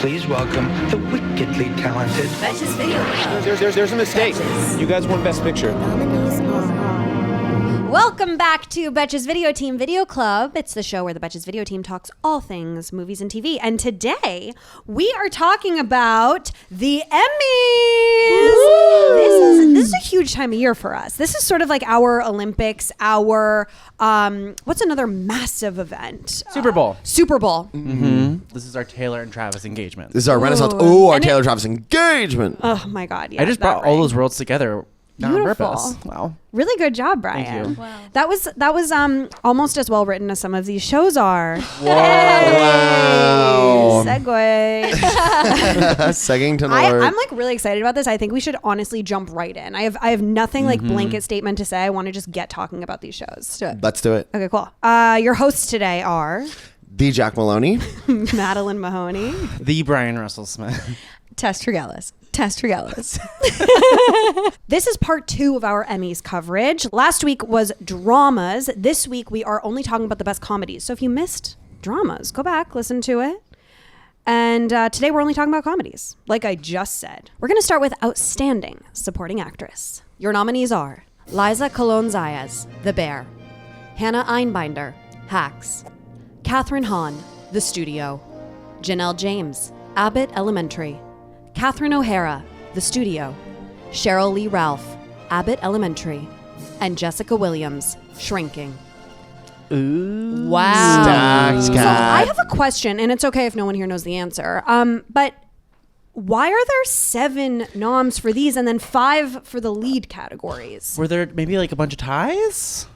Please welcome the wickedly talented Betches Video Club. There's a mistake. Betches. You guys won Best Picture. Welcome back to Betches Video Team Video Club. It's the show where the Betches Video Team talks all things movies and TV. And today, we are talking about the Emmys. This is a huge time of year for us. This is sort of like our Olympics, our, what's another massive event? Super Bowl. Super Bowl. This is our Taylor and Travis engagement. This is our Renaissance. Ooh. Our And Taylor Travis engagement. Oh my God, yeah. I just that brought all ring. those worlds together on Beautiful. purpose. Wow. Really good job, Brian. Thank you. Wow. That was almost as well written as some of these shows are. Wow. Segue. Segging to Lord. I'm like really excited about this. I think we should honestly jump right in. I have nothing like blanket statement to say. I want to just get talking about these shows. Let's do it. Okay, cool. Your hosts today are The Jack Maloney. Madeline Mahoney. The Brian Russell Smith. Tess Tregellis. This is part 2 of our Emmys coverage. Last week was dramas. This week we are only talking about the best comedies. So if you missed dramas, go back, listen to it. And today we're only talking about comedies, like I just said. We're going to start with Outstanding Supporting Actress. Your nominees are Liza Colon-Zayas, The Bear; Hannah Einbinder, Hacks; Kathryn Hahn, The Studio; Janelle James, Abbott Elementary; Catherine O'Hara, The Studio; Cheryl Lee Ralph, Abbott Elementary; and Jessica Williams, Shrinking. Ooh. Wow. Stacked So cat. I have a question, and it's okay if no one here knows the answer. But why are there 7 noms for these and then 5 for the lead categories? Were there maybe like a bunch of ties?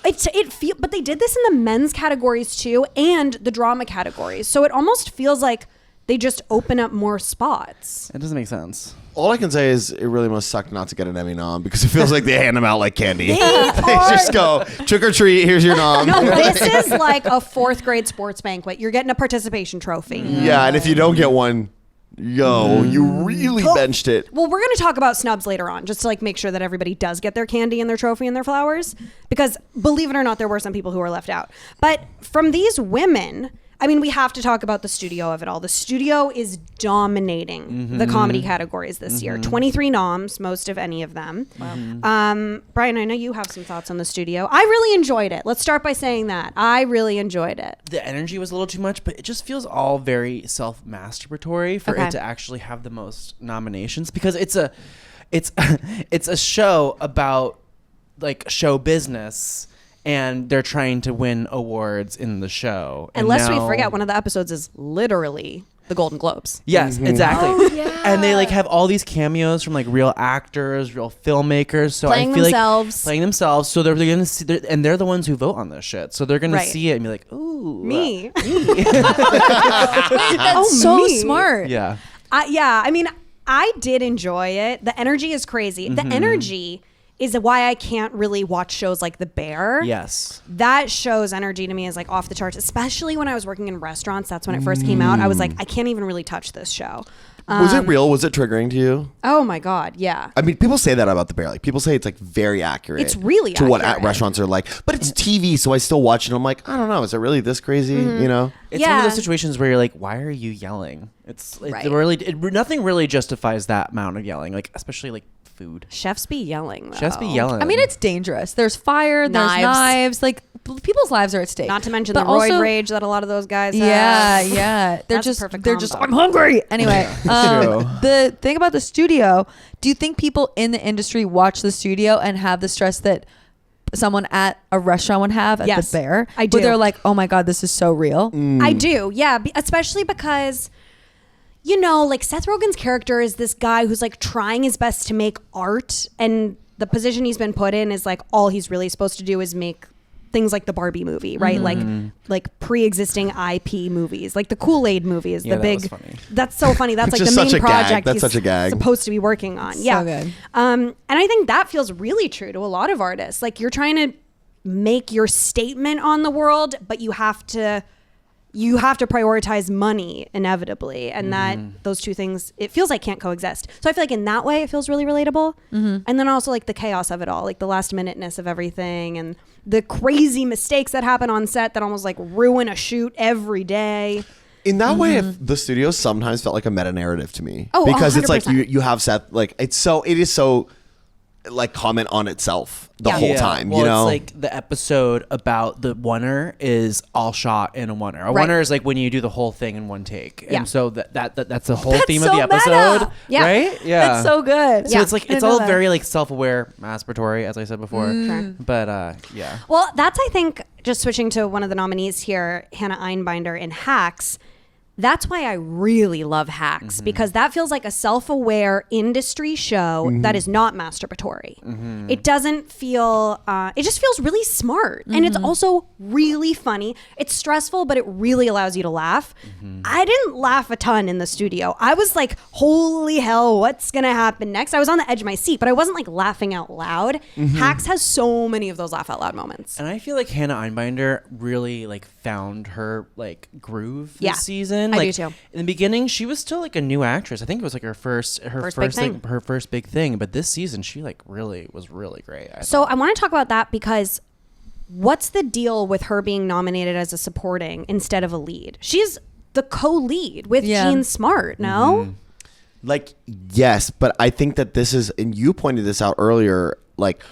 But they did this in the men's categories too, and the drama categories. So it almost feels like they just open up more spots. It doesn't make sense. All I can say is it really must suck not to get an Emmy nom because it feels like they hand them out like candy. They are- just go, trick or treat, here's your nom. No, this is like a 4th grade sports banquet. You're getting a participation trophy. Yeah, and if you don't get one, you really benched it. Well, we're going to talk about snubs later on, just to like make sure that everybody does get their candy and their trophy and their flowers. Because believe it or not, there were some people who were left out. But from these women, I mean, we have to talk about the studio of it all. The studio is dominating the comedy categories this year. 23 noms, most of any of them. Wow. Brian, I know you have some thoughts on the studio. I really enjoyed it. Let's start by saying that. I really enjoyed it. The energy was a little too much, but it just feels all very self-masturbatory for Okay. it to actually have the most nominations because it's a show about like show business. And they're trying to win awards in the show. And lest we now- forget, one of the episodes is literally the Golden Globes. Yes, exactly. Oh, yeah. And they like have all these cameos from like real actors, real filmmakers. So Playing I feel themselves. like playing themselves. So they're gonna see, and they're the ones who vote on this shit. So they're gonna Right. see it and be like, "Ooh, Me. That's so me. smart. yeah." Yeah, I mean, I did enjoy it. The energy is crazy. The energy is why I can't really watch shows like The Bear. Yes. That show's energy to me is like off the charts, especially when I was working in restaurants. That's when it first came out. I was like, I can't even really touch this show. Was it real? Was it triggering to you? Oh my God, yeah. I mean, people say that about The Bear. Like, people say it's like very accurate. It's really to what accurate. restaurants are like. But it's TV, so I still watch it. I'm like, I don't know. Is it really this crazy? You know? It's one of Yeah. those situations where you're like, "Why are you yelling?" It's Right. nothing really justifies that amount of yelling. Like especially like food. Chefs be yelling, though. Just be yelling. I mean, it's dangerous. There's fire, there's Knives. knives. Like, people's lives are at stake. Not to mention But the roid also- rage that a lot of those guys Yeah, have. yeah. They're That's a just, perfect they're just, combo. I'm hungry. Anyway, True. the thing about the studio, do you think people in the industry watch the studio and have the stress that someone at a restaurant would have at Yes, the Bear? I do. Where they're like, oh my God, this is so real. I do, yeah. Especially because, you know, like Seth Rogen's character is this guy who's like trying his best to make art, and the position he's been put in is like all he's really supposed to do is make things like the Barbie movie, right? Like pre-existing IP movies, like the Kool-Aid movies, Yeah, the that big. was funny. That's so funny. That's like Just the main such a gag. project That's he's such a gag. supposed to be working on. Yeah. good. And I think that feels really true to a lot of artists. Like you're trying to make your statement on the world, but you have to prioritize money inevitably, and that those two things, it feels like can't coexist. So I feel like in that way it feels really relatable. And then also like the chaos of it all, like the last minuteness of everything and the crazy mistakes that happen on set that almost like ruin a shoot every day. In that way, if the studio sometimes felt like a meta narrative to me. Oh, because it's like 100%. you have Seth, like it is so like comment on itself the Yeah. whole time. Well, You know, it's like the episode about the oneer is all shot in a oneer. A Right. oneer is like when you do the whole thing in one take, Yeah. and so that's the whole That's theme so of the episode, meta. Yeah. right? Yeah, That's so good. So it's like I it's know all that. very like self-aware, masturbatory, as I said before. Sure. But yeah. Well, that's, I think, just switching to one of the nominees here, Hannah Einbinder in Hacks. That's why I really love Hacks, because that feels like a self-aware industry show that is not masturbatory. It doesn't feel, it just feels really smart. And it's also really funny. It's stressful, but it really allows you to laugh. I didn't laugh a ton in the studio. I was like, holy hell, what's going to happen next? I was on the edge of my seat, but I wasn't like laughing out loud. Hacks has so many of those laugh out loud moments. And I feel like Hannah Einbinder really like found her like groove this Yeah. season. I Like, do too. In the beginning, she was still like a new actress. I think it was like her first big thing. like, her first big thing. But this season, she like was really great. So I want to talk about that because what's the deal with her being nominated as a supporting instead of a lead? She's the co-lead with Yeah. Jean Smart, no? like yes, but I think that this is, and you pointed this out earlier, like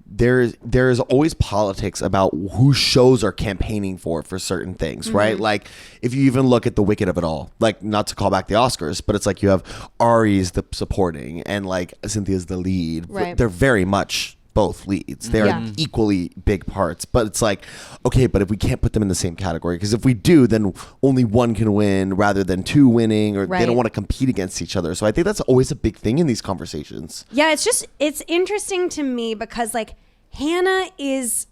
there's always politics about who shows are campaigning for certain things, right? Like if you even look at the Wicked of it all, like not to call back the Oscars, but it's like you have Ari's the supporting and like Cynthia's the lead. Right. They're very much both leads. They're Yeah. equally big parts, but it's like, okay, but if we can't put them in the same category, because if we do, then only one can win rather than two winning, or they Right. don't want to compete against each other. So I think that's always a big thing in these conversations. Yeah, it's interesting to me because like Hannah is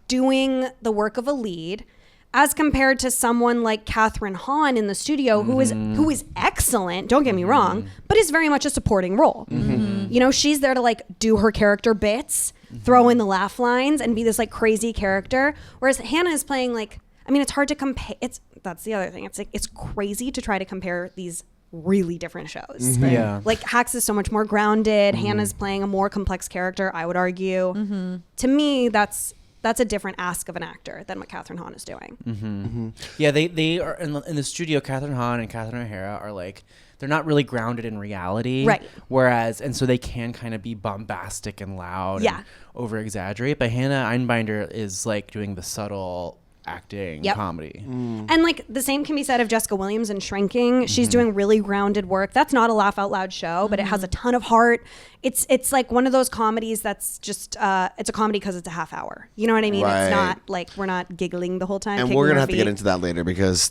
doing the work of a lead as compared to someone like Katherine Hahn in the studio who is excellent, don't get me wrong, but is very much a supporting role. You know, she's there to like do her character bits, throw in the laugh lines and be this like crazy character, whereas Hannah is playing like, I mean, it's hard to compare. That's the other thing. It's like it's crazy to try to compare these really different shows. Yeah. Like Hacks is so much more grounded. Hannah's playing a more complex character, I would argue. To me, that's a different ask of an actor than what Katherine Hahn is doing. Yeah, they are in the studio. Catherine Hahn and Catherine O'Hara are like, they're not really grounded in reality, Right. Whereas, and so they can kind of be bombastic and loud, Yeah. and over exaggerate. But Hannah Einbinder is like doing the subtle acting Yep. comedy. And like the same can be said of Jessica Williams in Shrinking. She's doing really grounded work. That's not a laugh out loud show, but it has a ton of heart. It's like one of those comedies that's just it's a comedy because it's a half hour. You know what I mean? Right. It's not like we're not giggling the whole time. And kicking we're our gonna have to get feet. into that later, because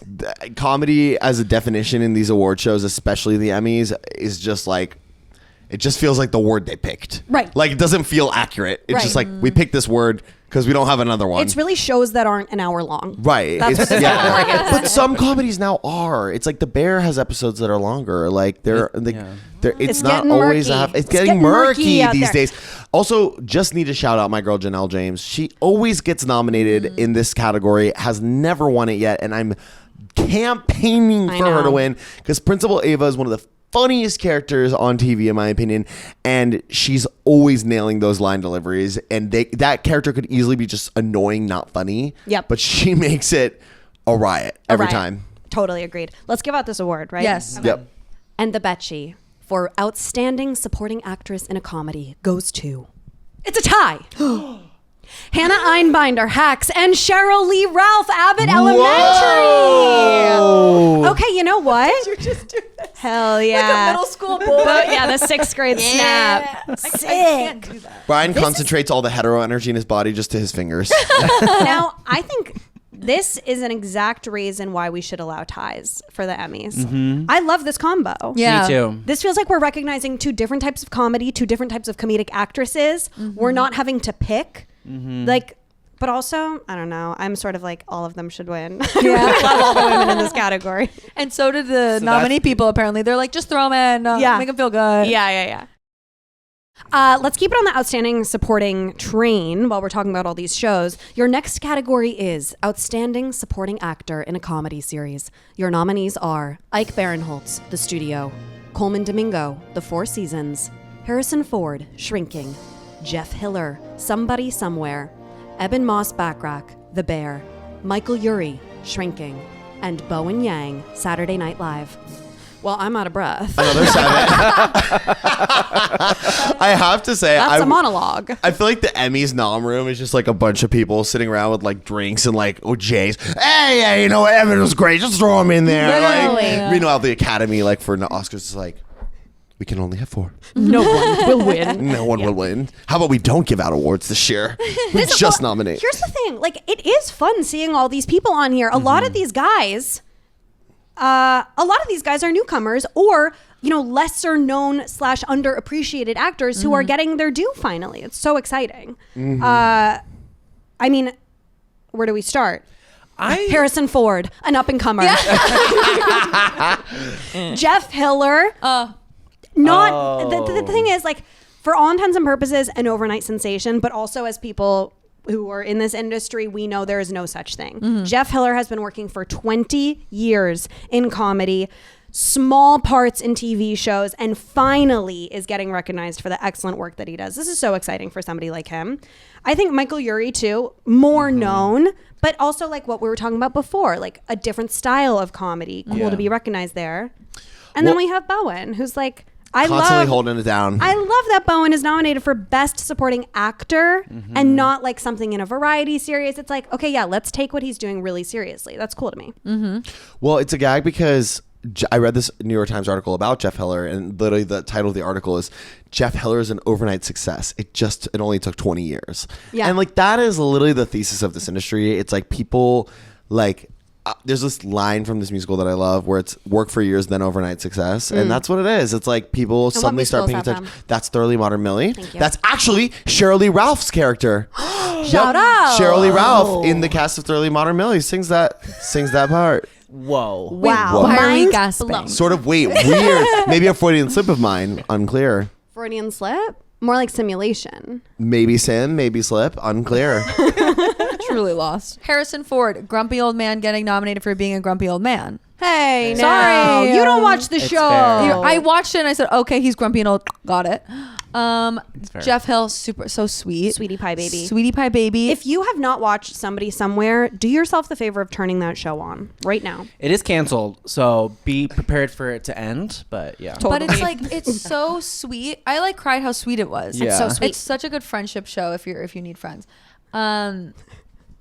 comedy as a definition in these award shows, especially the Emmys, is just like, it just feels like the word they picked. Right. Like it doesn't feel accurate. It's just Right. like, we picked this word because we don't have another one. It's really shows that aren't an hour long. Right. That's what this category is. But some comedies now are. It's like The Bear has episodes that are longer. Like it's It's not getting always murky. it's It's getting getting murky murky out these there. days. Also, just need to shout out my girl Janelle James. She always gets nominated in this category, has never won it yet, and I'm campaigning I for her to know. win, because Principal Ava is one of the funniest characters on TV, in my opinion, and she's always nailing those line deliveries, and that character could easily be just annoying, not funny. Yep. But she makes it a riot every Right. time. Totally agreed. Let's give out this award, right? Yes. Yep. And the Betchy for Outstanding Supporting Actress in a Comedy goes to... It's a tie! Hannah Einbinder, Hacks, and Cheryl Lee Ralph, Abbott Elementary! Okay, you know what? You just do this. Hell yeah. Like a middle school boy. Yeah, the 6th grade snap. I can't do that. Brian concentrates all the hetero energy in his body just to his fingers. Now, I think this is an exact reason why we should allow ties for the Emmys. I love this combo. Yeah. Me too. This feels like we're recognizing two different types of comedy, two different types of comedic actresses. We're not having to pick. Like, but also, I don't know. I'm sort of like, all of them should win. Yeah. I love all the women in this category. And so did the So nominee that's- people, apparently. They're like, just throw them in. Yeah. Make them feel good. Yeah. Let's keep it on the outstanding supporting train while we're talking about all these shows. Your next category is Outstanding Supporting Actor in a Comedy Series. Your nominees are Ike Barinholtz, The Studio; Coleman Domingo, The Four Seasons; Harrison Ford, Shrinking; Jeff Hiller, Somebody Somewhere; Eben Moss Backrack, The Bear; Michael Urie, Shrinking; and Bowen Yang, Saturday Night Live. Well, I'm out of breath. Another 7. I have to say, That's a monologue. I feel like the Emmys nom room is just like a bunch of people sitting around with like drinks and like OJs. Hey, yeah, you know what? Evan was great. Just throw him in there. Literally. Like, meanwhile, the Academy, like for the Oscars, is like, we can only have 4. No one will win. No one will win. How about we don't give out awards this year? We just nominate. Here's the thing. Like, it is fun seeing all these people on here. A lot of these guys... a lot of these guys are newcomers or, you know, lesser known / underappreciated actors who are getting their due finally. It's so exciting. I mean, where do we start? Harrison Ford, an up and comer. Jeff Hiller. The thing is, like, for all intents and purposes, an overnight sensation, but also as people who are in this industry, we know there is no such thing. Jeff Hiller has been working for 20 years in comedy, small parts in TV shows, and finally is getting recognized for the excellent work that he does. This is so exciting for somebody like him. I think Michael Urie too, more known, but also like what we were talking about before, like a different style of comedy. Cool to be recognized there. And then we have Bowen, who's like, constantly holding it down. I love that Bowen is nominated for Best Supporting Actor and not like something in a variety series. It's like, okay, yeah, let's take what he's doing really seriously. That's cool to me. Well, it's a gag because I read this New York Times article about Jeff Hiller, and literally the title of the article is Jeff Hiller is an overnight success. It only took 20 years. Yeah. And like that is literally the thesis of this industry. It's like people like there's this line from this musical that I love where it's work for years, then overnight success. And that's what it is. It's like people suddenly start paying attention. That's Thoroughly Modern Millie. Thank you. That's actually Sheryl Lee Ralph's character. Shout out. Sheryl Lee Ralph in the cast of Thoroughly Modern Millie sings that part. Whoa. Wow. Why are we Mind gasping? blown. Sort of weird. Maybe a Freudian slip of mine. Unclear. Freudian slip? More like simulation. Maybe sin, maybe slip. Unclear. Truly lost. Harrison Ford, grumpy old man getting nominated for being a grumpy old man. Hey, Sorry. no. You don't watch the It's show. fair. I watched it and I said, okay, he's grumpy and old. Got it. fair. Jeff Hill, so sweet. Sweetie Pie Baby. Sweetie Pie Baby. If you have not watched Somebody Somewhere, do yourself the favor of turning that show on right now. It is canceled, so be prepared for it to end. But yeah. But it's like it's so sweet. I like cried how sweet it was. Yeah. It's so sweet. It's such a good friendship show if you need friends.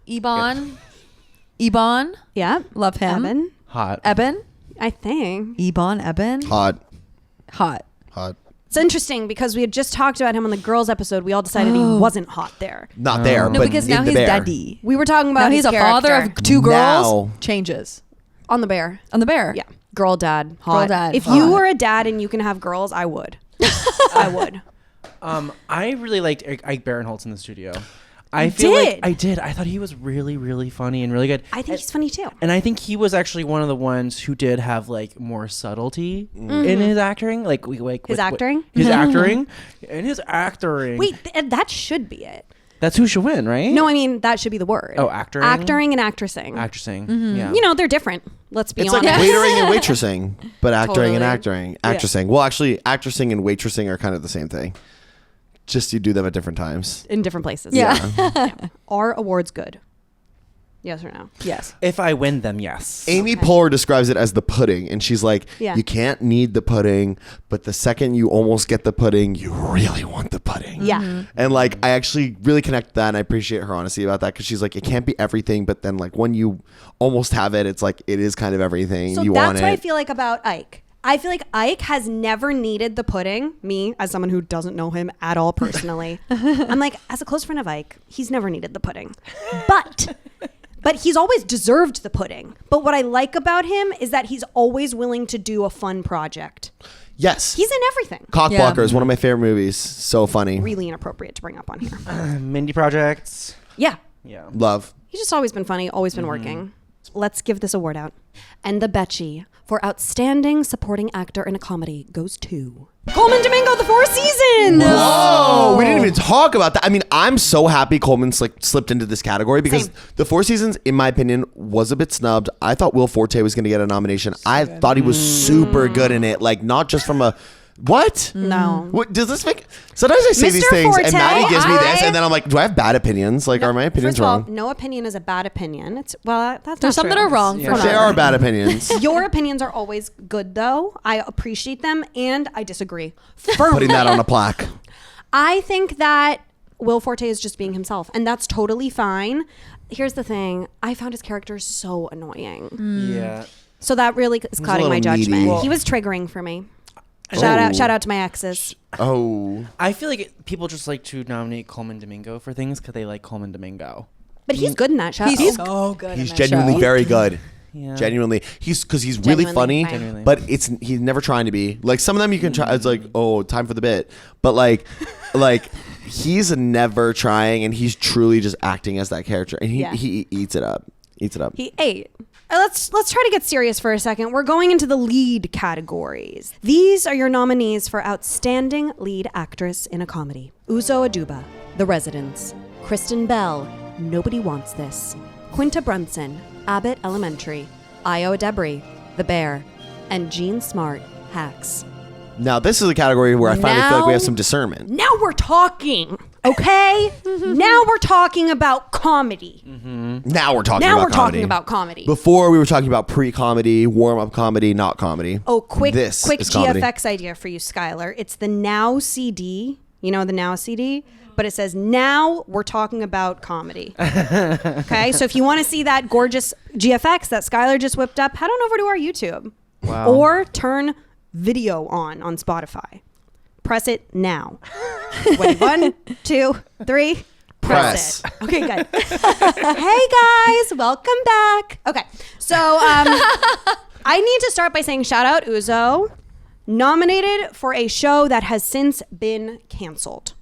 Ebon, Yeah. love him. Evan, Hot. Eben, I think. Ebon, Eben, Hot. hot. It's interesting because we had just talked about him on the girls episode. We all decided he wasn't hot there. Not there, No, but because in now the he's bear. daddy. We were talking about Now he's his a father character. of 2 girls. Now- Changes On the Bear. on the bear. Yeah. Girl dad. Hot. dad, If hot. you were a dad and you can have girls, I would. I would. I really liked Ike Barinholtz in the studio. I feel did? like I did. I thought he was really, really funny and really good. I think he's funny too. And I think he was actually one of the ones who did have like more subtlety in his acting, like His acting? his acting, and his acting. Wait, that should be it. That's who should win, right? No, I mean, that should be the word. Oh, actoring? Actoring and actressing. actressing. Yeah, You know, they're different. Let's be It's honest. like waitering and waitressing, but actoring and Totally. actressing. Well, actually, actressing and waitressing are kind of the same thing. Just you do them at different times. In different places. Yeah. Are awards good? Yes or no? Yes. if I win them, yes. Amy Poehler describes it as the pudding, and she's like, Yeah. you can't need the pudding, but the second you almost get the pudding, you really want the pudding. Yeah. And like, I actually really connect that, and I appreciate her honesty about that, because she's like, it can't be everything, but then like when you almost have it, it's like it is kind of everything. So you that's want what I it. feel like about Ike. I feel like Ike has never needed the pudding. Me, as someone who doesn't know him at all personally, I'm like, as a close friend of Ike, he's never needed the pudding. But he's always deserved the pudding. But what I like about him is that he's always willing to do a fun project. Yes. He's in everything. Cockblocker Yeah. is one of my favorite movies. So funny. Really inappropriate to bring up on here. Mindy projects. Yeah. Yeah. Love. He's just always been funny, always been working. Let's give this award out. And the Betchy for Outstanding Supporting Actor in a Comedy goes to Coleman Domingo, The Four Seasons. Oh, we didn't even talk about that. I mean, I'm so happy Coleman slipped into this category because Same. The Four Seasons, in my opinion, was a bit snubbed. I thought Will Forte was going to get a nomination. I thought he was super good in it. Like, not just from a What? No. What does this make? Sometimes I say Mr. these things, Forte, and Maddie gives me this, I- and then I'm like, do I have bad opinions? Like, are my opinions First of all, wrong? no opinion is a bad opinion. It's that's There's not some true. that are wrong Yeah. for There sure. are bad opinions. Your opinions are always good, though. I appreciate them, and I disagree firmly. Putting that on a plaque. I think that Will Forte is just being himself, and that's totally fine. Here's the thing: I found his character so annoying, Yeah. so that really is a clouding my little judgment. needy. He was triggering for me. Oh. Shout out to my exes. Oh. I feel like people just like to nominate Coleman Domingo for things because they like Coleman Domingo. But he's good in that show. He's so good. He's in that genuinely show. very good. Yeah. Genuinely, he's really Genuinely funny, fine. Genuinely. but he's never trying to be. Like some of them you can try. It's like, oh, time for the bit, but like he's never trying, and he's truly just acting as that character, and he eats it up. He ate. Let's try to get serious for a second. We're going into the lead categories. These are your nominees for Outstanding Lead Actress in a Comedy. Uzo Aduba, The Residents. Kristen Bell, Nobody Wants This. Quinta Brunson, Abbott Elementary. Io Debris, The Bear. And Jean Smart, Hacks. Now this is a category where I finally feel like we have Now- some discernment. Now we're talking, okay? Now we're talking about comedy. Now we're talking Now about we're comedy. talking about comedy. Before we were talking about pre-comedy, warm-up comedy, not comedy. Oh, quick This quick is comedy. GFX idea for you, Skylar. It's the Now CD. You know the Now CD? But it says, now we're talking about comedy. Okay, so if you want to see that gorgeous GFX that Skylar just whipped up, head on over to our YouTube. Wow. Or turn video on Spotify. Press it now. Wait, 1, 2, 3. Press it. Okay, good. Hey guys, welcome back. Okay, so I need to start by saying shout out Uzo, nominated for a show that has since been canceled.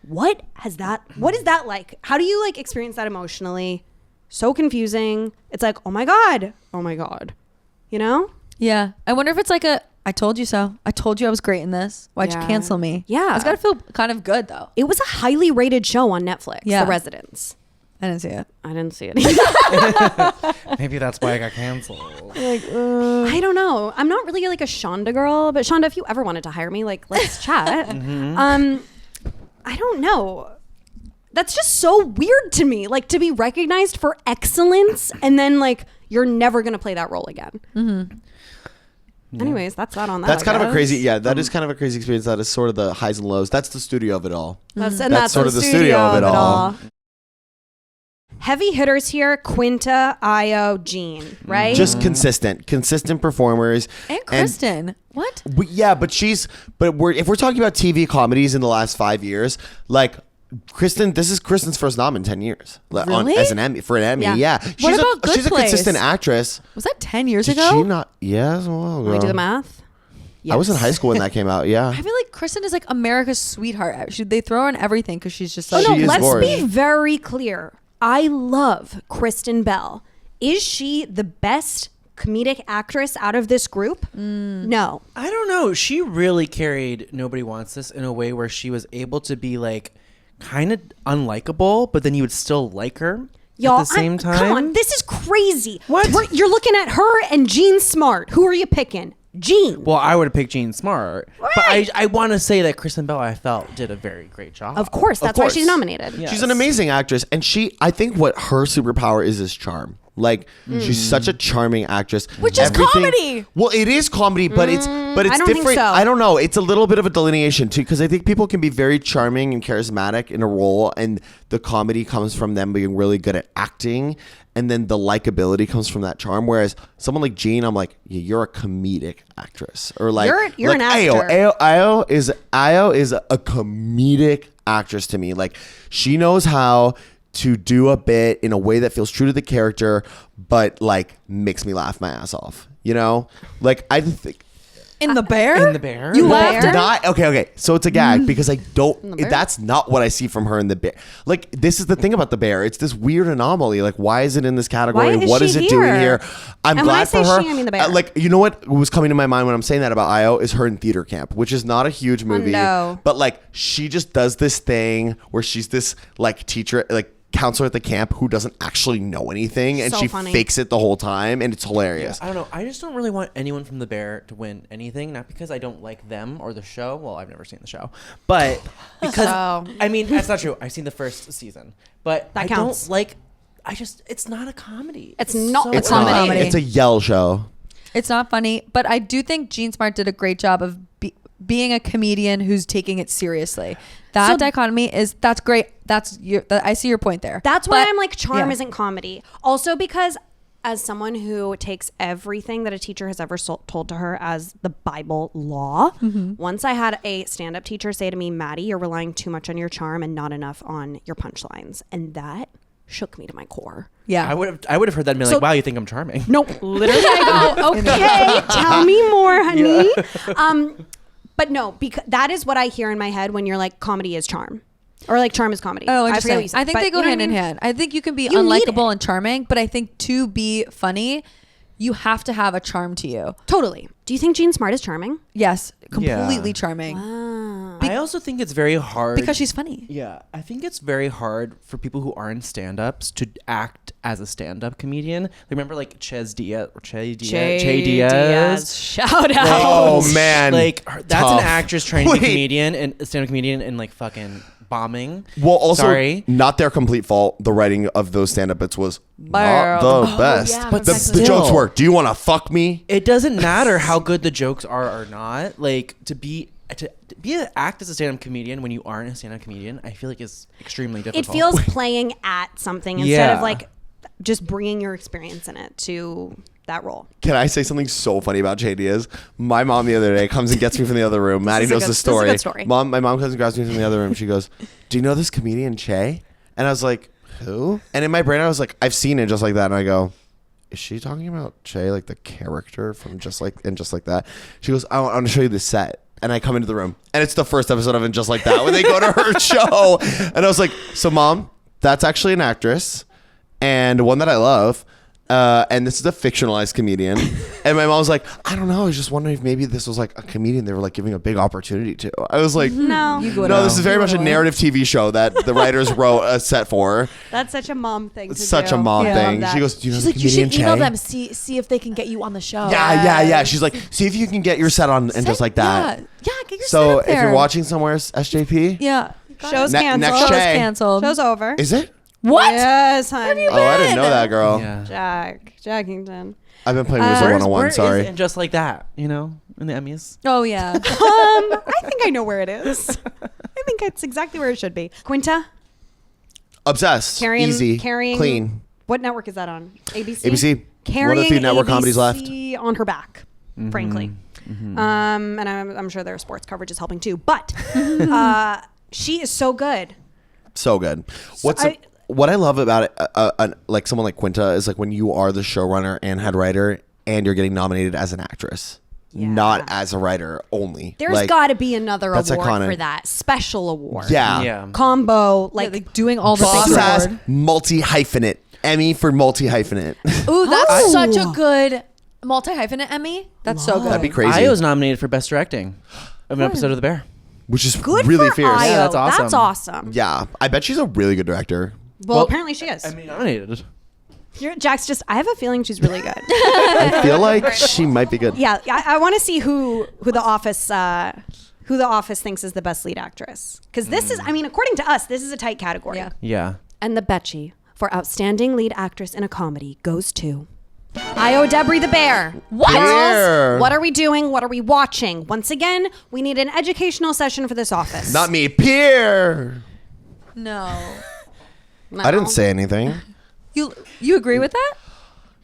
What is that like? How do you like experience that emotionally? So confusing. It's like, oh my god, you know? Yeah. I wonder if it's like I told you so. I told you I was great in this. Why'd Yeah. you cancel me? Yeah. It's got to feel kind of good though. It was a highly rated show on Netflix, Yeah. The Residents. I didn't see it. I didn't see it. Maybe that's why I got canceled. I don't know. I'm not really like a Shonda girl, but Shonda, if you ever wanted to hire me, like let's chat. I don't know. That's just so weird to me. Like to be recognized for excellence and then like you're never gonna play that role again. Anyways, that's that on that. That's I kind of a guess. crazy, that is kind of a crazy experience. That is sort of the highs and lows. That's the studio of it all. That's sort of the studio of it all. Heavy hitters here: Quinta, Io, Jean. Right? Just consistent performers. And Kristen. What? Yeah, but if we're talking about TV comedies in the last 5 years, like Kristen, this is Kristen's first nom in 10 years. Really? As an Emmy, for an Emmy, Yeah. yeah. What about Good she's a Place? consistent actress. Was that 10 years Did ago? she not? Yeah, it was a while ago. Can we do the math? I was in high school when that came out, yeah. I feel like Kristen is like America's sweetheart. They throw her in everything because she's just Oh like. no, She is let's gorgeous. be very clear. I love Kristen Bell. Is she the best comedic actress out of this group? No. I don't know. She really carried Nobody Wants This in a way where she was able to be like kind of unlikable, but then you would still like her Y'all, at the same time. Come on, this is crazy. What? You're looking at her and Jean Smart. Who are you picking? Jean. Well, I would have picked Jean Smart, but Right. I want to say that Kristen Bell, I felt, did a very great job. Of course, that's why she's nominated. Yeah. She's an amazing actress, and I think what her superpower is charm. Like she's such a charming actress, Which is comedy. Well, it is comedy, but it's I don't think different. so. I don't know. It's a little bit of a delineation too, because I think people can be very charming and charismatic in a role, and the comedy comes from them being really good at acting, and then the likability comes from that charm. Whereas someone like Jean, I'm like, yeah, you're a comedic actress, or like You're like an actor. Io is a comedic actress to me. Like she knows how to do a bit in a way that feels true to the character, but like makes me laugh my ass off. You know, like I think In The Bear? In The Bear? You The laughed Bear? at not okay. So it's a gag because I don't. Bear? That's not what I see from her in The Bear. Like this is the thing about The Bear. It's this weird anomaly. Like why is it in this category? Why is What she is it doing here? here? I'm And when I glad for say her. she, I mean The Bear. Like you know what was coming to my mind when I'm saying that about Io is her in Theater Camp, which is not a huge movie. no. But like she just does this thing where she's this like teacher, like counselor at the camp who doesn't actually know anything, and So she funny. fakes it the whole time, and it's hilarious. I don't know. I just don't really want anyone from The Bear to win anything. Not because I don't like them or the show. Well, I've never seen the show, but because I mean that's not true. I've seen the first season, but That I counts. don't like. It's not a comedy. It's not a It's comedy. not. It's a yell show. It's not funny, but I do think Jean Smart did a great job of being a comedian who's taking it seriously. That So- dichotomy that's great. I see your point there. That's why But- I'm like, charm yeah. isn't comedy. Also because as someone who takes everything that a teacher has ever told to her as the Bible law, once I had a stand-up teacher say to me, Maddie, you're relying too much on your charm and not enough on your punchlines. And that shook me to my core. Yeah. I would have heard that and been So- like, wow, you think I'm charming? No, literally I go, okay, tell me more, honey. But no, because that is what I hear in my head when you're like, comedy is charm. Or like charm is comedy. Oh, I forget what interesting. you said, I think but they go you know hand what I in mean? hand. I think you can be You need unlikable it. and charming, but I think to be funny, you have to have a charm to you. Totally. Do you think Jean Smart is charming? Yes, completely Yeah. charming I also think it's very hard because she's funny. Yeah, I think it's very hard for people who aren't stand-ups to act as a stand-up comedian. Remember, like Che Diaz. Shout out. Oh man, Like that's Tough. an actress trying to be a Wait. comedian and a stand-up comedian and like fucking bombing. Well, also, Sorry. not their complete fault. The writing of those stand-up bits was Barrel. not the best. yeah, But the still. jokes were, do you want to fuck me? It doesn't matter how good the jokes are or not. Like to act as a stand-up comedian when you aren't a stand-up comedian, I feel like is extremely difficult. It feels playing at something instead of Yeah. like just bringing your experience in it to that role. Can I say something so funny about Che Diaz? My mom the other day comes and gets me from the other room. Maddie is a knows good- the this is a story. good story. My mom comes and grabs me from the other room. She goes, do you know this comedian Che? And I was like, who? And in my brain, I was like, I've seen it just like that. And I go, is she talking about Che, like the character from Just Like That? She goes, I want to show you the set. And I come into the room, and it's the first episode of And Just Like That when they go to her show. And I was like, so Mom, that's actually an actress and one that I love. And this is a fictionalized comedian. And my mom was like, I don't know. I was just wondering if maybe this was like a comedian they were like giving a big opportunity to. I was like, No. You go no, to- this is very much a narrative TV show that the writers wrote a set for. That's such a mom thing It's such a mom Yeah. thing. Love She that. goes, do you know She's the like, you comedian should email Che? them, see if they can get you on the show. Yeah. She's like, see if you can get your set on And Just Like That. Yeah, get your So set up if you're there. watching somewhere, SJP, yeah, Show's Ne- canceled. next show's Che. canceled. Show's over. is it? What? Yes, honey. Oh, I didn't know that, girl. Yeah. Jackington. I've been playing Wizard 101, sorry. And Just Like That, you know, in the Emmys. Oh yeah. I think I know where it is. I think it's exactly where it should be. Quinta, Obsessed. Easy. carrying. Clean. What network is that on? ABC. ABC. Carrying One of the few network comedies left. ABC on her back, frankly. And I'm sure their sports coverage is helping too. But she is so good. So good. I- What I love about it, like someone like Quinta, is like when you are the showrunner and head writer and you're getting nominated as an actress, Yeah. not as a writer only. There's Like, got to be another that's award iconic. for that. Special award. Yeah. Yeah. Combo. Like, Like, doing all the Boss things. ass Award. multi-hyphenate. Emmy for multi-hyphenate. Ooh, that's Oh. such a good multi-hyphenate Emmy. That's so good. That'd be crazy. I was nominated for Best Directing of an episode of The Bear. Which is good really for fierce. Io. Yeah, that's awesome. That's awesome. Yeah. I bet she's a really good director. Well, apparently she is. I mean, nominated. Jack's just. I have a feeling she's really good. I feel like she might be good. Yeah, I want to see who the Office thinks is the best lead actress, because this is. I mean, according to us, this is a tight category. Yeah. Yeah. And the Betchy for outstanding lead actress in a comedy goes to Io Debris the Bear. What? Bear. What are we doing? What are we watching? Once again, we need an educational session for this office. Not me. Pierre. No. No. I didn't say anything. You agree with that?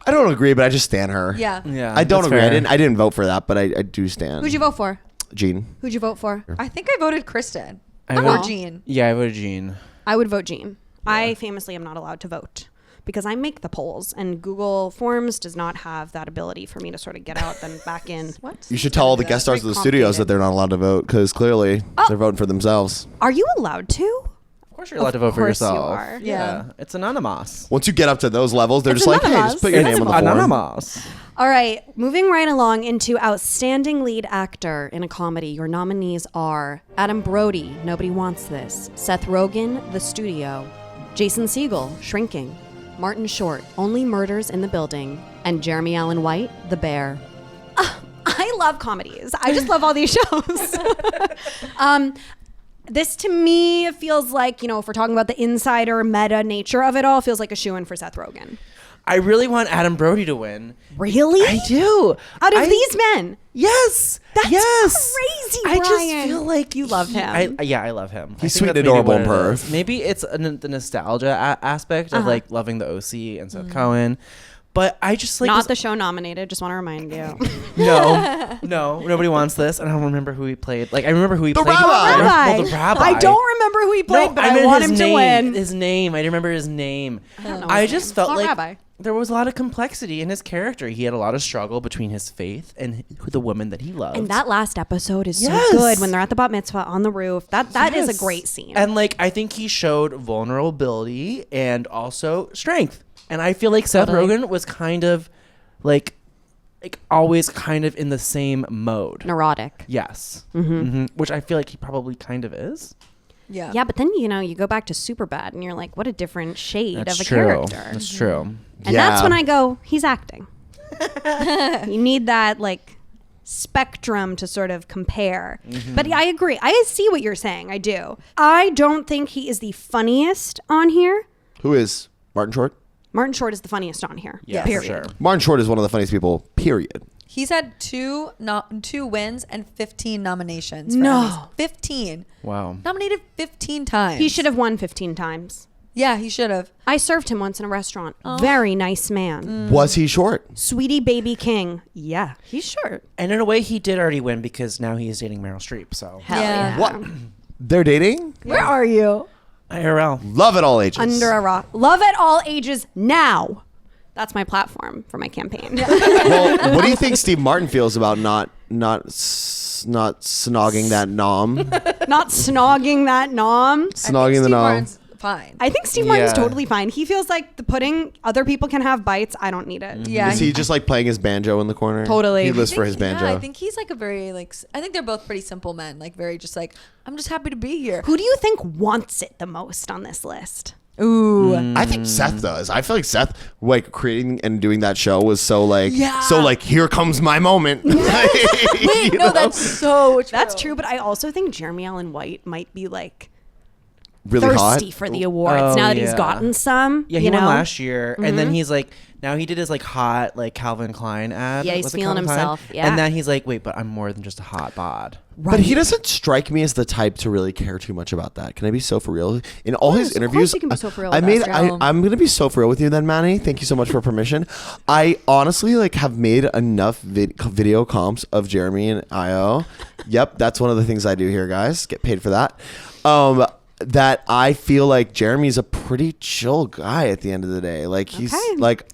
I don't agree, but I just stand her. Yeah. Yeah. I don't that's agree. fair. I didn't vote for that, but I do stand. Who'd you vote for? Jean. Who'd you vote for? I think I voted Kristen. I Or voted- Jean. Yeah, I voted Jean. I would vote Jean. I famously am not allowed to vote because I make the polls, and Google Forms does not have that ability for me to sort of get out then back in. What? You should tell all the guest stars of the studios that they're not allowed to vote because clearly they're voting for themselves. Are you allowed to? Of course you're allowed to vote for course you yourself. are. Yeah. It's anonymous. Once you get up to those levels, they're It's just like, hey, anonymous. just put your name on the form. Anonymous. All right, moving right along into outstanding lead actor in a comedy. Your nominees are Adam Brody, Nobody Wants This, Seth Rogen, The Studio, Jason Segel, Shrinking. Martin Short, Only Murders in the Building. And Jeremy Allen White, The Bear. I love comedies. I just love all these shows. This to me feels like, you know, if we're talking about the insider meta nature of it all, feels like a shoo-in for Seth Rogen. I really want Adam Brody to win. Really? I do. Out of these men? Yes. That's crazy, Brian. I just feel like you love him. I love him. He's I think sweet and that's maybe adorable what and it perv. is. Maybe it's the nostalgia aspect of like loving the OC and Seth Cohen. But I just like Not the show nominated, just want to remind you. No, nobody wants this. And I don't remember who he played. Like I remember who he played. rabbi. Well, the rabbi. I don't remember who he played, but I meant want his him name, to win. His name. I remember his name. I don't know I his just name. felt Hot like rabbi. there was a lot of complexity in his character. He had a lot of struggle between his faith and the woman that he loved. And that last episode is Yes. so good when they're at the bat mitzvah on the roof. That is a Yes. great scene. And like I think he showed vulnerability and also strength. And I feel like Seth Rogen was kind of like always kind of in the same mode. Neurotic. Yes. Mm-hmm. Which I feel like he probably kind of is. Yeah. Yeah, but then, you know, you go back to Superbad and you're like, what a different shade That's of a true. character. That's true. And that's when I go, he's acting. You need that like spectrum to sort of compare. But I agree. I see what you're saying. I do. I don't think he is the funniest on here. Who is Martin Short? Martin Short is the funniest on here. Yeah, period. for sure. Martin Short is one of the funniest people, period. He's had two wins and 15 nominations. For No. Emmys. 15. Wow. Nominated 15 times. He should have won 15 times. Yeah, he should have. I served him once in a restaurant. Very nice man. Was he short? Sweetie baby king. Yeah, he's short. And in a way he did already win because now he is dating Meryl Streep. So Hell Yeah. yeah. What? They're dating? Where are you? IRL. Love at all ages. Under a rock. Love at all ages now. That's my platform for my campaign. Well, what do you think Steve Martin feels about not snogging that nom? Not snogging that nom. Snogging the Steve nom. Martin's fine. I think Steve Martin's Yeah. totally fine. He feels like the pudding, other people can have bites. I don't need it. Yeah. Is he just like playing his banjo in the corner? Totally. He I lives I for think- his banjo. Yeah, I think he's like a very I think they're both pretty simple men. Like very just like, I'm just happy to be here. Who do you think wants it the most on this list? Ooh. I think Seth does. I feel like Seth, like creating and doing that show, was so like, Yeah. here comes my moment. Wait, You no, know? that's so true. That's true, but I also think Jeremy Allen White might be like really thirsty hot. for the awards Oh, now that he's yeah. gotten some. Yeah, he you won know? last year, and then he's like, now he did his like hot like Calvin Klein ad. Yeah, he's Was it feeling Calvin Klein? himself, yeah. And then he's like, wait, but I'm more than just a hot bod. But he doesn't strike me as the type to really care too much about that. Can I be so for real? In all his Yes, of interviews, course you can be so for real I with made. us, girl. I'm gonna be so for real with you, then, Manny. Thank you so much for permission. I honestly like have made enough video comps of Jeremy and Io. Yep, that's one of the things I do here, guys. Get paid for that. That I feel like Jeremy's a pretty chill guy at the end of the day. Like he's Okay. like.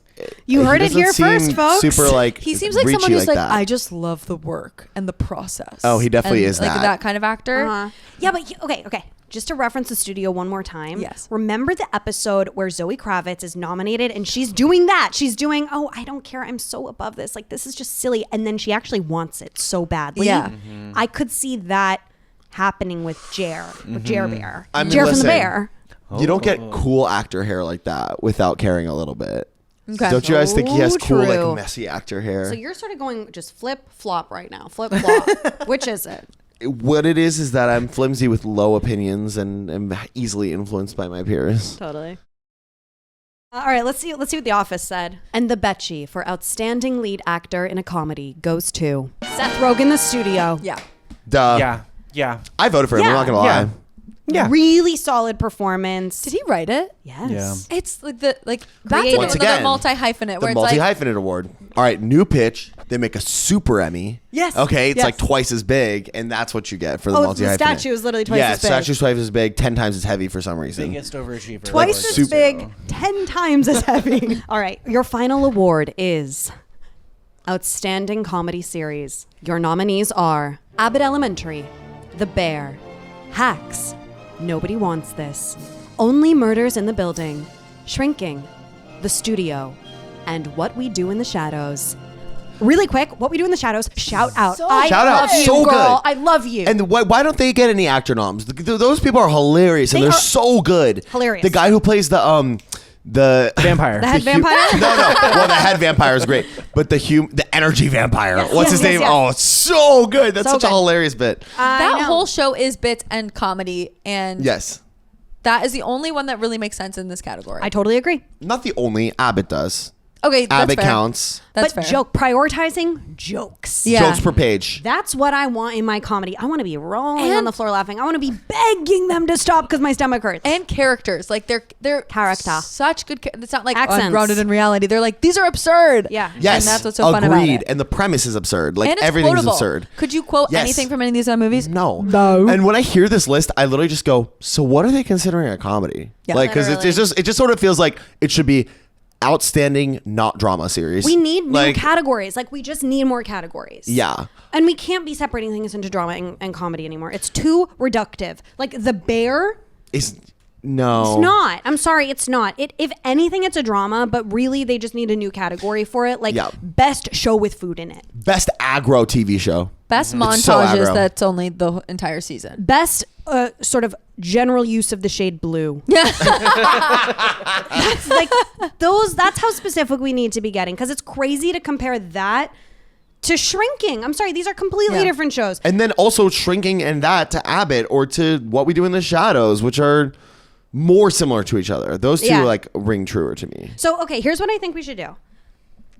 You he heard it doesn't here first, seem folks. Super like He seems like someone reachy who's like, that. I just love the work and the process. Oh, he definitely And, is like that. that kind of actor. Uh-huh. Yeah, but okay. Just to reference the studio one more time. Yes. Remember the episode where Zoe Kravitz is nominated and she's doing that. She's doing, oh, I don't care. I'm so above this. Like, this is just silly. And then she actually wants it so badly. Yeah. I could see that happening with Jer Bear. I mean, Jer from listen, the Bear. You don't get cool actor hair like that without caring a little bit. Okay. Don't you guys think he has So cool, true. like messy actor hair? So you're sort of going just flip flop right now. Flip flop. Which is it? What it is that I'm flimsy with low opinions and am easily influenced by my peers. Totally. All right, let's see what The Office said. And the Betchy for outstanding lead actor in a comedy goes to Seth Rogen, The Studio. Yeah. Duh. Yeah. I voted for him. I'm Yeah. not gonna lie. Yeah. Yeah. Really solid performance. Did he write it? Yes. Yeah. It's like back to Creative. Once another again, multi-hyphenate The where it's like, multi-hyphenate award. All right, new pitch. They make a super Emmy. Yes. Okay, it's Yes. like twice as big, and that's what you get for the Oh, the multi-hyphenate. statue is literally twice yeah, as big. statue's twice as big, 10 times as heavy for some reason. Biggest overachiever. Twice Like as super- big, 10 times as heavy. All right, your final award is Outstanding Comedy Series. Your nominees are Abbott Elementary, The Bear, Hacks, Nobody Wants This, Only Murders in the Building, Shrinking, The Studio, and What We Do in the Shadows. Really quick, What We Do in the Shadows, shout out. I Shout out. love you, So girl. good. I love you. And why don't they get any actor noms? Those people are hilarious, and They they're are so good. hilarious. The guy who plays the Vampire. the head vampire? no. Well, the head vampire is great, but the energy vampire. Yes, What's yes, his yes, name? yes. Oh, it's so good. That's So such a good. hilarious bit. That know. whole show is bits and comedy, and Yes. that is the only one that really makes sense in this category. I totally agree. Not the only. Abbott does. Okay, that's Abbott fair. counts. That's But fair. prioritizing jokes. Yeah. Jokes per page. That's what I want in my comedy. I want to be rolling And- on the floor laughing. I want to be begging them to stop because my stomach hurts. And characters, like they're Character. such good. It's not like Accents. grounded in reality. They're like, these are absurd. Yeah. Yes. and that's what's so fun about Agreed. it. And the premise is absurd. Like And it's everything's quotable. absurd. Could you quote Yes. anything from any of these movies? No. No. And when I hear this list, I literally just go, so what are they considering a comedy? Yeah. Like, because it just sort of feels like it should be outstanding, not drama series. We need new Like, categories. Like, we just need more categories. Yeah. And we can't be separating things into drama and comedy anymore. It's too reductive. Like, The Bear, No. it's not. I'm sorry, it's not. If anything, it's a drama, but really, they just need a new category for it. Like, Yeah. best show with food in it. Best aggro TV show. Best It's so montages. aggro. That's only the entire season. Best sort of general use of the shade blue. Yeah. That's like that's how specific we need to be getting, because it's crazy to compare that to Shrinking. I'm sorry, these are completely Yeah. different shows. And then also Shrinking and that to Abbott or to What We Do in the Shadows, which are more similar to each other. Those two Yeah. like ring truer to me. So, okay, here's what I think we should do.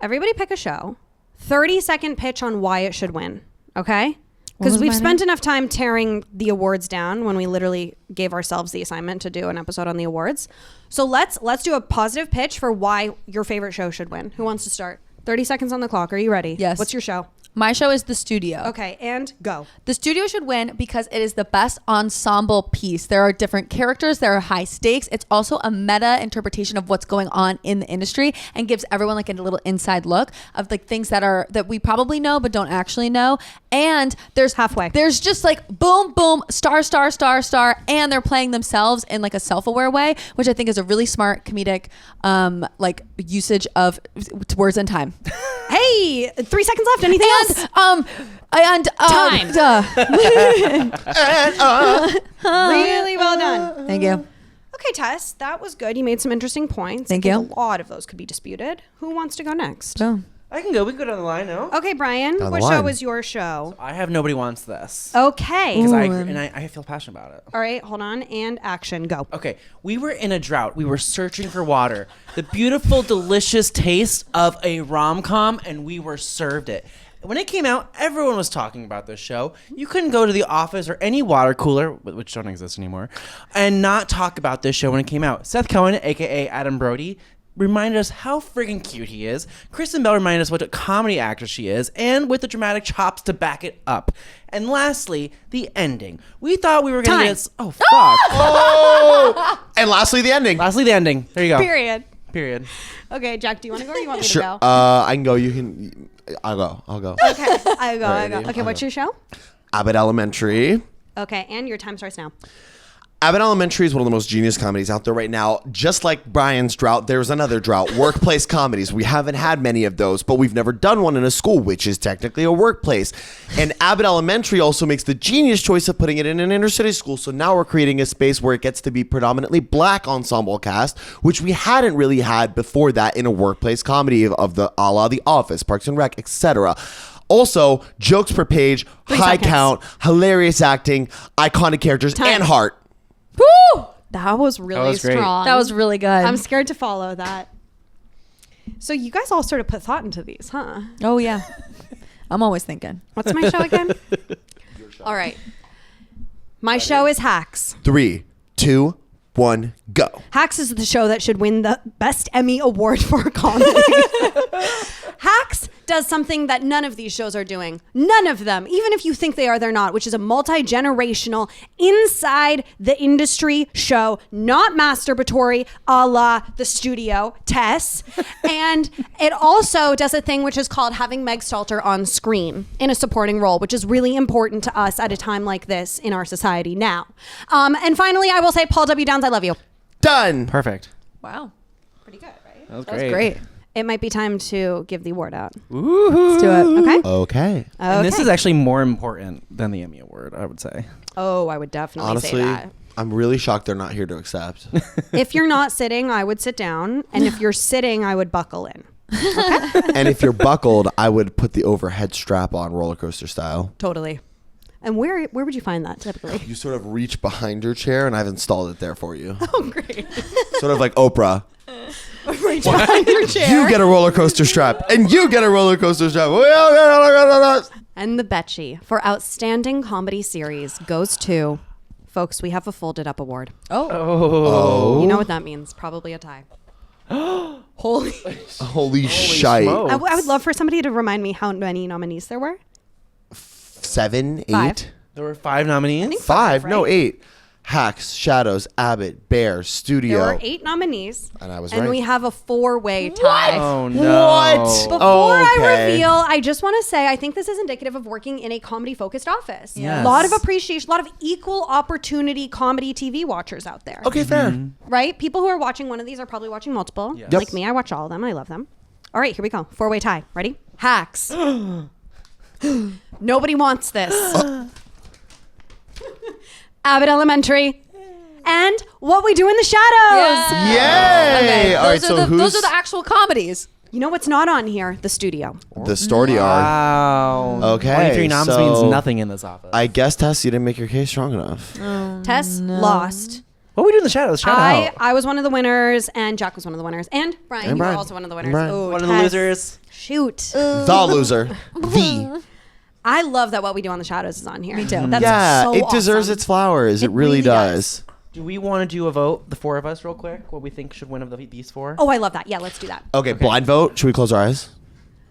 Everybody pick a show, 30-second pitch on why it should win, okay? Because was we've my spent enough time tearing the awards down when we literally gave ourselves the assignment to do an episode on the awards. So let's do a positive pitch for why your favorite show should win. Who wants to start? 30 seconds on the clock. Are you ready? Yes. What's your show? My show is The Studio. Okay, and go. The Studio should win because it is the best ensemble piece. There are different characters. There are high stakes. It's also a meta interpretation of what's going on in the industry and gives everyone like a little inside look of like things that we probably know but don't actually know. And there's Halfway. There's just like boom, boom, star, star, star, star, and they're playing themselves in like a self-aware way, which I think is a really smart comedic like usage of words and time. Hey, 3 seconds left. Anything else? Time. Really well done. Thank you. Okay, Tess, that was good. You made some interesting points. Thank I you. think a lot of those could be disputed. Who wants to go next? So, I can go. We can go down the line now. Okay, Brian, Down the what show line. is your show? I have Nobody Wants This. Okay. Because I feel passionate about it. All right, hold on. And action, go. Okay, we were in a drought. We were searching for water. The beautiful, delicious taste of a rom-com, and we were served it. When it came out, everyone was talking about this show. You couldn't go to the office or any water cooler, which don't exist anymore, and not talk about this show when it came out. Seth Cohen, a.k.a. Adam Brody, reminded us how friggin' cute he is. Kristen Bell reminded us what a comedy actress she is, and with the dramatic chops to back it up. And lastly, the ending. We thought we were going to Time. get... Oh, fuck. Oh! And lastly, the ending. Lastly, the ending. There you go. Period. Okay, Jack, do you want to go or you want me Sure. to go? I can go. You can. I'll go. Okay, I go. Alrighty, Okay, I'll what's go. your show? Abbott Elementary. Okay, and your time starts now. Abbott Elementary is one of the most genius comedies out there right now. Just like Brian's drought, there's another drought. Workplace comedies. We haven't had many of those, but we've never done one in a school, which is technically a workplace. And Abbott Elementary also makes the genius choice of putting it in an inner city school. So now we're creating a space where it gets to be predominantly black ensemble cast, which we hadn't really had before that in a workplace comedy of the a la The Office, Parks and Rec, etc. Also, jokes per page, 3 high seconds. count, hilarious acting, iconic characters, Time. and heart. woo! That was really was great. strong. That was really good. I'm scared to follow that. So you guys all sort of put thought into these, huh? Oh yeah. I'm always thinking. What's my show again? All right. My show is Hacks. 3, 2, 1, go. Hacks is the show that should win the Best Emmy Award for comedy. Hacks does something that none of these shows are doing. None of them. Even if you think they are, they're not, which is a multi-generational, inside the industry show, not masturbatory a la The Studio, Tess. And it also does a thing which is called having Meg Stalter on screen in a supporting role, which is really important to us at a time like this in our society now. And finally, I will say, Paul W. Downs, I love you. Done. Perfect. Wow. Pretty good, right? That was That was great. it might be time to give the award out. Let's do it. Okay? Okay. And this Okay. is actually more important than the Emmy Award, I would say. Oh, I would definitely Honestly, say that. I'm really shocked they're not here to accept. If you're not sitting, I would sit down. And if you're sitting, I would buckle in. And if you're buckled, I would put the overhead strap on roller coaster style. Totally. And where would you find that typically? You sort of reach behind your chair, and I've installed it there for you. Oh, great. Sort of like Oprah. Reach behind your chair. You get a roller coaster strap, and you get a roller coaster strap. And the Betchy for Outstanding Comedy Series goes to, folks, we have a folded up award. Oh. You know what that means. Probably a tie. Holy. Holy shite. smokes. I would love for somebody to remind me how many nominees there were. 7, 8, Five. There were 5 nominees. 5. right? No, 8. Hacks, Shadows, Abbott, Bear, Studio. There were 8 nominees. And I was And right. we have a 4-way tie. Oh no. What? Before Oh, okay. I reveal, I just want to say I think this is indicative of working in a comedy-focused office. Yes. A lot of appreciation, a lot of equal opportunity comedy TV watchers out there. Okay, fair. Mm-hmm. Right? People who are watching one of these are probably watching multiple. Yes. Like me, I watch all of them. I love them. All right, here we go. 4-way tie. Ready? Hacks. Nobody wants this. Abbott Elementary. And What We Do in the Shadows. Yeah. Yay! Okay, All right, those, so are the, those who's are the actual comedies. You know what's not on here? The Studio. the story yard? Wow. Okay, 23 noms so means nothing in this office. I guess, Tess, you didn't make your case strong enough. Tess lost. What we do in the shadows? Shout out. I was one of the winners, and Jack was one of the winners, and Brian, And you were Brian. also one of the winners. Brian. Oh, One of the Tess. losers. Shoot. The loser. The. I love that What We Do on the Shadows is on here. Me too. That's Yeah, so it deserves awesome. its flowers. It really does. Do we want to do a vote, the 4 of us, real quick? What we think should win of these 4? Oh, I love that. Yeah, let's do that. Okay, blind vote. Should we close our eyes?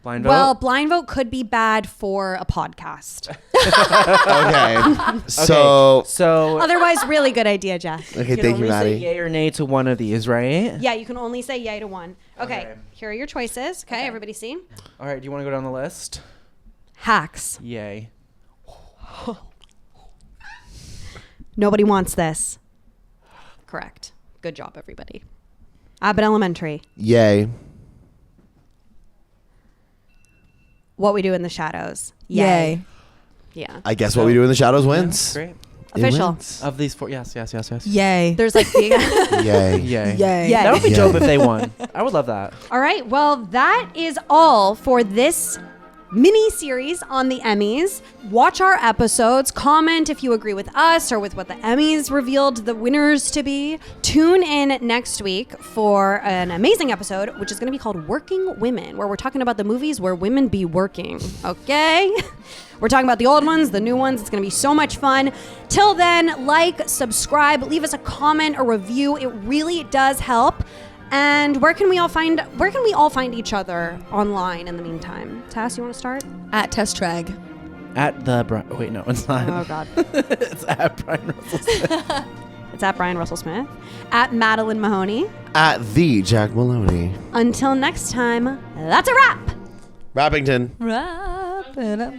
Blind vote. Well, blind vote could be bad for a podcast. Okay. So, so Otherwise, really good idea, Jeff. okay, can thank you, only say Maddie. yay or nay to one of these, right? Yeah, you can only say yay to one. Okay, Okay. here are your choices. Okay, everybody see? All right. Do you want to go down the list? Hacks. Yay. Nobody wants this. Correct. Good job, everybody. Abbott Elementary. Yay. What We Do in the Shadows. Yay. Yeah. I guess what we do in the shadows wins. Great. It Official. wins. Of these 4, yes. Yay. There's like the. Yay. Yay. Yay. Yay. That would be Yay. dope if they won. I would love that. All right. Well, that is all for this mini series on the Emmys. Watch our episodes. Comment if you agree with us or with what the Emmys revealed the winners to be. Tune in next week for an amazing episode, which is going to be called Working Women, where we're talking about the movies where women be working. Okay? We're talking about the old ones, the new ones. It's going to be so much fun. Till then, like, subscribe, leave us a comment, a review. It really does help. And where can we all find each other online in the meantime? Tass, you want to start? At Test Trag. At the wait, no, it's not. Oh God. It's at Brian Russell Smith. It's at Brian Russell Smith. At Madeline Mahoney. At the Jack Maloney. Until next time, that's a wrap. Rappington. Wrap it up.